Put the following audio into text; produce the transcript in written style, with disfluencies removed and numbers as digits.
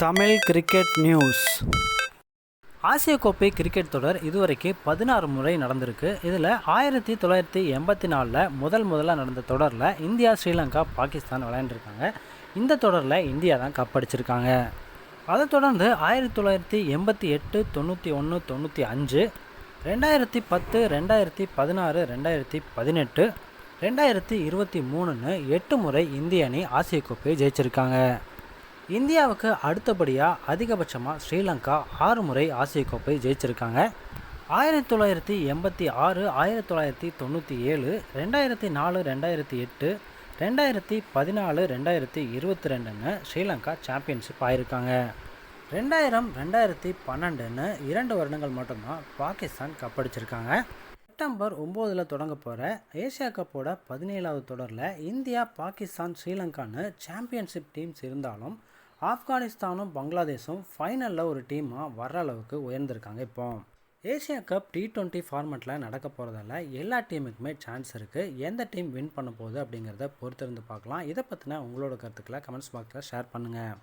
Tamil cricket news. ஆசிய கோப்பை cricket தொடர் இதுவரைக்கும் 16 முறை நடந்திருக்கு. இதில் 1984 முதலாக நடந்த தொடரில் இந்தியா, ஸ்ரீலங்கா, பாகிஸ்தான் விளையாண்டுருக்காங்க. இந்த தொடரில் இந்தியா தான் கப் அடிச்சிருக்காங்க. அதை தொடர்ந்து 1988, 91, 95, 2010, 2016, 2018, 2023ன்னு 8 முறை இந்திய அணி ஆசிய கோப்பையை ஜெயிச்சிருக்காங்க. இந்தியாவுக்கு அடுத்தபடியாக அதிகபட்சமாக ஸ்ரீலங்கா 6 முறை ஆசிய கோப்பை ஜெயிச்சிருக்காங்க. 1986, 1997, 2004, 2008, 2014, 2022ன்னு ஸ்ரீலங்கா சாம்பியன்ஷிப் ஆகியிருக்காங்க. 2000, 2012ன்னு 2 வருடங்கள் மட்டும்தான் பாகிஸ்தான் கப் அடிச்சிருக்காங்க. செப்டம்பர் 9 தொடங்க போகிற ஏசியா கப்போட 17வது தொடரில் இந்தியா, பாகிஸ்தான், ஸ்ரீலங்கான்னு சாம்பியன்ஷிப் டீம்ஸ் இருந்தாலும் ஆப்கானிஸ்தானும் பங்களாதேஷும் ஃபைனலில் ஒரு டீமாக வர்ற அளவுக்கு உயர்ந்திருக்காங்க. இப்போ ஏசியா கப் T20 ஃபார்மெட்டில் நடக்க போகிறதால எல்லா டீமுக்குமே சான்ஸ் இருக்குது. எந்த டீம் வின் பண்ண போகுது அப்படிங்கிறத பொறுத்திருந்து பார்க்கலாம். இதை பற்றின உங்களோட கருத்துக்களை கமெண்ட்ஸ் பாக்ஸில் ஷேர் பண்ணுங்கள்.